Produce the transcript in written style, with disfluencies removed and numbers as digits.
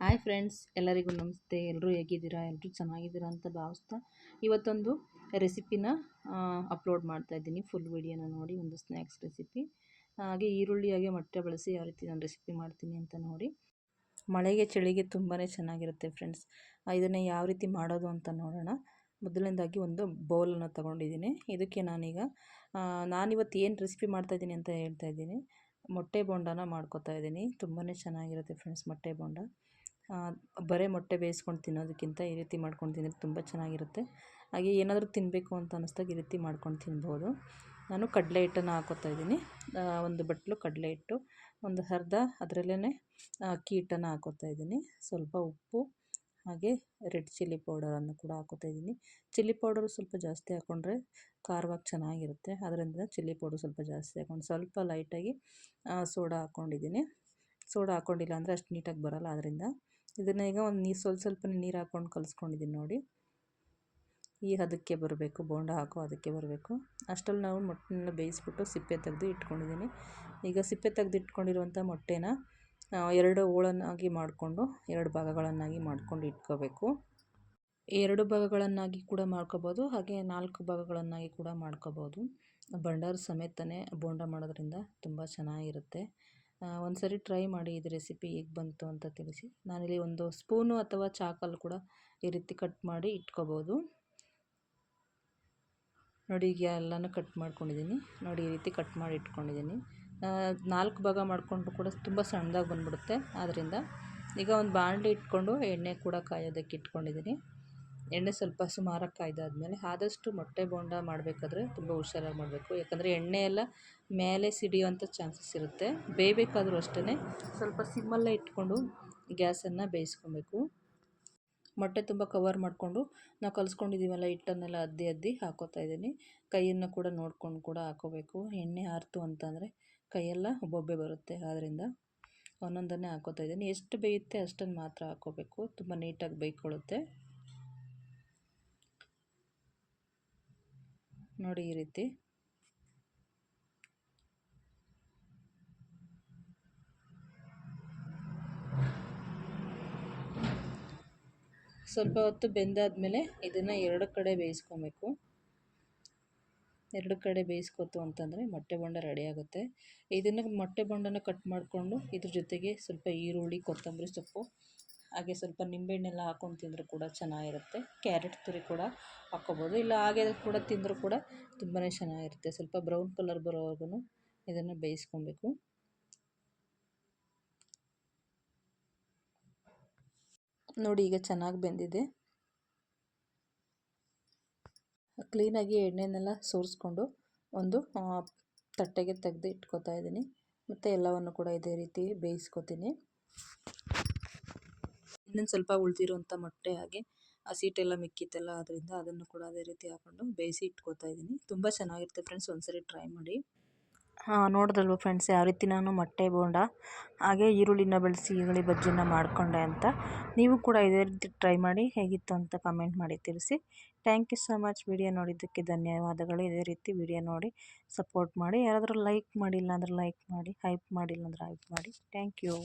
Hi friends, ಎಲ್ಲರಿಗೂ ನಮಸ್ತೆ. ಎಲ್ಲರೂ ಹೇಗಿದ್ದೀರಾ? ಎಲ್ಲರೂ ಚೆನ್ನಾಗಿದ್ದೀರಾ ಅಂತ ಭಾವಿಸ್ತಾ ಇವತ್ತೊಂದು ರೆಸಿಪಿನ ಅಪ್ಲೋಡ್ ಮಾಡ್ತಾಯಿದ್ದೀನಿ. ಫುಲ್ ವೀಡಿಯೋನ ನೋಡಿ. ಒಂದು ಸ್ನ್ಯಾಕ್ಸ್ ರೆಸಿಪಿ, ಹಾಗೆ ಈರುಳ್ಳಿ ಹಾಗೆ ಮೊಟ್ಟೆ ಬಳಸಿ ಯಾವ ರೀತಿ ನಾನು ರೆಸಿಪಿ ಮಾಡ್ತೀನಿ ಅಂತ ನೋಡಿ. ಮಳೆಗೆ ಚಳಿಗೆ ತುಂಬಾ ಚೆನ್ನಾಗಿರುತ್ತೆ ಫ್ರೆಂಡ್ಸ್. ಇದನ್ನು ಯಾವ ರೀತಿ ಮಾಡೋದು ಅಂತ ನೋಡೋಣ. ಮೊದಲನೇದಾಗಿ ಒಂದು ಬೌಲನ್ನು ತೊಗೊಂಡಿದ್ದೀನಿ. ಇದಕ್ಕೆ ನಾನಿವತ್ತು ಏನು ರೆಸಿಪಿ ಮಾಡ್ತಾಯಿದ್ದೀನಿ ಅಂತ ಹೇಳ್ತಾ ಇದ್ದೀನಿ. ಮೊಟ್ಟೆ ಬೋಂಡನ ಮಾಡ್ಕೊತಾ ಇದ್ದೀನಿ. ತುಂಬಾ ಚೆನ್ನಾಗಿರುತ್ತೆ ಫ್ರೆಂಡ್ಸ್ ಮೊಟ್ಟೆ ಬೋಂಡ. ಬರೀ ಮೊಟ್ಟೆ ಬೇಯಿಸ್ಕೊಂಡು ತಿನ್ನೋದಕ್ಕಿಂತ ಈ ರೀತಿ ಮಾಡ್ಕೊಂಡು ತಿಂದರೆ ತುಂಬ ಚೆನ್ನಾಗಿರುತ್ತೆ. ಹಾಗೆ ಏನಾದರೂ ತಿನ್ನಬೇಕು ಅಂತ ಅನ್ನಿಸ್ದಾಗ ಈ ರೀತಿ ಮಾಡ್ಕೊಂಡು ತಿನ್ಬೋದು. ನಾನು ಕಡಲೆ ಹಿಟ್ಟನ್ನು ಹಾಕ್ಕೋತಾ ಇದ್ದೀನಿ. ಒಂದು ಬಟ್ಲು ಕಡಲೆ ಹಿಟ್ಟು, ಒಂದು ಅರ್ಧ ಅದರಲ್ಲೇ ಅಕ್ಕಿ ಹಿಟ್ಟನ್ನು ಹಾಕ್ಕೋತಾ ಇದ್ದೀನಿ. ಸ್ವಲ್ಪ ಉಪ್ಪು ಹಾಗೆ ರೆಡ್ ಚಿಲ್ಲಿ ಪೌಡರನ್ನು ಕೂಡ ಹಾಕ್ಕೋತಾ ಇದ್ದೀನಿ. ಚಿಲ್ಲಿ ಪೌಡರು ಸ್ವಲ್ಪ ಜಾಸ್ತಿ ಹಾಕ್ಕೊಂಡ್ರೆ ಖಾರವಾಗಿ ಚೆನ್ನಾಗಿರುತ್ತೆ. ಅದರಿಂದ ಚಿಲ್ಲಿ ಪೌಡರ್ ಸ್ವಲ್ಪ ಜಾಸ್ತಿ ಹಾಕ್ಕೊಂಡು ಸ್ವಲ್ಪ ಲೈಟಾಗಿ ಸೋಡಾ ಹಾಕ್ಕೊಂಡಿದ್ದೀನಿ. ಸೋಡಾ ಹಾಕ್ಕೊಂಡಿಲ್ಲ ಅಂದರೆ ಅಷ್ಟು ನೀಟಾಗಿ ಬರೋಲ್ಲ. ಅದರಿಂದ ಇದನ್ನು ಈಗ ಒಂದು ಸ್ವಲ್ಪ ನೀರು ಹಾಕ್ಕೊಂಡು ಕಲಿಸ್ಕೊಂಡಿದ್ದೀನಿ ನೋಡಿ. ಈ ಹದಕ್ಕೆ ಬರಬೇಕು, ಬೋಂಡ ಹಾಕೋ ಅದಕ್ಕೆ ಬರಬೇಕು. ಅಷ್ಟರಲ್ಲಿ ನಾವು ಮೊಟ್ಟೆನ ಬೇಯಿಸ್ಬಿಟ್ಟು ಸಿಪ್ಪೆ ತೆಗೆದು ಇಟ್ಕೊಂಡಿದ್ದೀನಿ. ಈಗ ಸಿಪ್ಪೆ ತೆಗೆದು ಇಟ್ಕೊಂಡಿರುವಂಥ ಮೊಟ್ಟೆನ 2 ಹೋಳನ್ನಾಗಿ ಮಾಡಿಕೊಂಡು 2 ಭಾಗಗಳನ್ನಾಗಿ ಮಾಡ್ಕೊಂಡು ಇಟ್ಕೋಬೇಕು. 2 ಭಾಗಗಳನ್ನಾಗಿ ಕೂಡ ಮಾಡ್ಕೋಬೋದು, ಹಾಗೆ 4 ಭಾಗಗಳನ್ನಾಗಿ ಕೂಡ ಮಾಡ್ಕೋಬೋದು. ಭಂಡಾರ ಸಮೇತನೇ ಬೋಂಡ ಮಾಡೋದ್ರಿಂದ ತುಂಬ ಚೆನ್ನಾಗಿರುತ್ತೆ. ಒಂದು ಸರಿ ಟ್ರೈ ಮಾಡಿ. ಇದು ರೆಸಿಪಿ ಹೇಗೆ ಬಂತು ಅಂತ ತಿಳಿಸಿ. ನಾನಿಲ್ಲಿ ಒಂದು ಸ್ಪೂನು ಅಥವಾ ಚಾಕಲ್ಲಿ ಕೂಡ ಈ ರೀತಿ ಕಟ್ ಮಾಡಿ ಇಟ್ಕೋಬೋದು. ನೋಡಿ, ಈಗ ಎಲ್ಲನೂ ಕಟ್ ಮಾಡ್ಕೊಂಡಿದ್ದೀನಿ ನೋಡಿ. ಈ ರೀತಿ ಕಟ್ ಮಾಡಿ ಇಟ್ಕೊಂಡಿದ್ದೀನಿ. 4 ಭಾಗ ಮಾಡಿಕೊಂಡ್ರು ಕೂಡ ತುಂಬ ಸಣ್ಣದಾಗಿ ಬಂದುಬಿಡುತ್ತೆ. ಆದ್ದರಿಂದ ಈಗ ಒಂದು ಬಾಣಲಿ ಇಟ್ಕೊಂಡು ಎಣ್ಣೆ ಕೂಡ ಕಾಯೋದಕ್ಕೆ ಇಟ್ಕೊಂಡಿದ್ದೀನಿ. ಎಣ್ಣೆ ಸ್ವಲ್ಪ ಸುಮಾರಾಗಿ ಕಾಯ್ದಾದ್ಮೇಲೆ ಆದಷ್ಟು ಮೊಟ್ಟೆ ಬೋಂಡ ಮಾಡಬೇಕಾದ್ರೆ ತುಂಬ ಹುಷಾರಾಗಿ ಮಾಡಬೇಕು. ಯಾಕಂದರೆ ಎಣ್ಣೆ ಎಲ್ಲ ಮೇಲೆ ಸಿಡಿಯುವಂಥ ಚಾನ್ಸಸ್ ಇರುತ್ತೆ. ಬೇಯಬೇಕಾದ್ರೂ ಅಷ್ಟೇ ಸ್ವಲ್ಪ ಸಿಮ್ಮಲ್ಲೇ ಇಟ್ಕೊಂಡು ಗ್ಯಾಸನ್ನು ಬೇಯಿಸ್ಕೊಬೇಕು. ಮೊಟ್ಟೆ ತುಂಬ ಕವರ್ ಮಾಡಿಕೊಂಡು ನಾವು ಕಲಿಸ್ಕೊಂಡಿದ್ದೀವಲ್ಲ ಹಿಟ್ಟನ್ನೆಲ್ಲ ಅದ್ದಿ ಹಾಕ್ಕೋತಾ ಇದ್ದೀನಿ. ಕೈಯನ್ನು ಕೂಡ ನೋಡ್ಕೊಂಡು ಕೂಡ ಹಾಕ್ಕೋಬೇಕು. ಎಣ್ಣೆ ಆರ್ತು ಅಂತಂದರೆ ಕೈಯೆಲ್ಲ ಬೊಬ್ಬೆ ಬರುತ್ತೆ. ಆದ್ದರಿಂದ ಒಂದೊಂದನ್ನೇ ಹಾಕ್ಕೋತಾ ಇದ್ದೀನಿ. ಎಷ್ಟು ಬೇಯುತ್ತೆ ಅಷ್ಟನ್ನು ಮಾತ್ರ ಹಾಕ್ಕೋಬೇಕು. ತುಂಬ ನೀಟಾಗಿ ಬೇಯ್ಕೊಳ್ಳುತ್ತೆ ನೋಡಿ. ಈ ರೀತಿ ಸ್ವಲ್ಪ ಹೊತ್ತು ಬೆಂದಾದಮೇಲೆ ಇದನ್ನು 2 ಕಡೆ ಬೇಯಿಸ್ಕೊಬೇಕು. 2 ಕಡೆ ಬೇಯಿಸ್ಕೊತು ಅಂತಂದರೆ ಮೊಟ್ಟೆ ಬೋಂಡ ರೆಡಿ ಆಗುತ್ತೆ. ಇದನ್ನು ಮೊಟ್ಟೆ ಬೋಂಡನ ಕಟ್ ಮಾಡಿಕೊಂಡು ಇದ್ರ ಜೊತೆಗೆ ಸ್ವಲ್ಪ ಈರುಳ್ಳಿ, ಕೊತ್ತಂಬರಿ ಸೊಪ್ಪು ಹಾಗೆ ಸ್ವಲ್ಪ ನಿಂಬೆಹಣ್ಣೆಲ್ಲ ಹಾಕ್ಕೊಂಡು ತಿಂದರೂ ಕೂಡ ಚೆನ್ನಾಗಿರುತ್ತೆ. ಕ್ಯಾರೆಟ್ ತುರಿ ಕೂಡ ಹಾಕ್ಕೋಬೋದು, ಇಲ್ಲ ಹಾಗೆ ಕೂಡ ತಿಂದರೂ ಕೂಡ ತುಂಬಾ ಚೆನ್ನಾಗಿರುತ್ತೆ. ಸ್ವಲ್ಪ ಬ್ರೌನ್ ಕಲರ್ ಬರೋವರೆಗೂ ಇದನ್ನು ಬೇಯಿಸ್ಕೊಬೇಕು. ನೋಡಿ, ಈಗ ಚೆನ್ನಾಗಿ ಬೆಂದಿದೆ. ಕ್ಲೀನಾಗಿ ಎಣ್ಣೆನೆಲ್ಲ ಸೋರಿಸ್ಕೊಂಡು ಒಂದು ತಟ್ಟೆಗೆ ತೆಗೆದು ಇಟ್ಕೋತಾ ಇದ್ದೀನಿ. ಮತ್ತು ಎಲ್ಲವನ್ನು ಕೂಡ ಇದೇ ರೀತಿ ಬೇಯಿಸ್ಕೊತೀನಿ. ಇನ್ನೊಂದು ಸ್ವಲ್ಪ ಉಳಿದಿರೋಂಥ ಮೊಟ್ಟೆ ಹಾಗೆ ಹಸಿಟ್ಟೆಲ್ಲ ಮಿಕ್ಕಿತ್ತಲ್ಲ, ಅದರಿಂದ ಅದನ್ನು ಕೂಡ ಅದೇ ರೀತಿ ಹಾಕ್ಕೊಂಡು ಬೇಯಿಸಿ ಇಟ್ಕೋತಾ ಇದ್ದೀನಿ. ತುಂಬ ಚೆನ್ನಾಗಿರುತ್ತೆ ಫ್ರೆಂಡ್ಸ್, ಒಂದ್ಸರಿ ಟ್ರೈ ಮಾಡಿ. ನೋಡಿದ್ರಲ್ವ ಫ್ರೆಂಡ್ಸ್, ಯಾವ ರೀತಿ ನಾನು ಮೊಟ್ಟೆ ಬೋಂಡ ಹಾಗೆ ಈರುಳ್ಳಿನ ಬಳಸಿ ಈರುಳ್ಳಿ ಬಜ್ಜಿನ ಮಾಡಿಕೊಂಡೆ ಅಂತ. ನೀವು ಕೂಡ ಇದೇ ರೀತಿ ಟ್ರೈ ಮಾಡಿ. ಹೇಗಿತ್ತು ಅಂತ ಕಮೆಂಟ್ ಮಾಡಿ ತಿಳಿಸಿ. Thank you so much. Video ನೋಡಿದ್ದಕ್ಕೆ ಧನ್ಯವಾದಗಳು. ಇದೇ ರೀತಿ ವಿಡಿಯೋ ನೋಡಿ ಸಪೋರ್ಟ್ ಮಾಡಿ. ಯಾರಾದರೂ ಲೈಕ್ ಮಾಡಿಲ್ಲ ಅಂದರೆ ಲೈಕ್ ಮಾಡಿ, ಹೈಪ್ ಮಾಡಿಲ್ಲ ಅಂದರೆ ಹೈಪ್ ಮಾಡಿ. Thank you.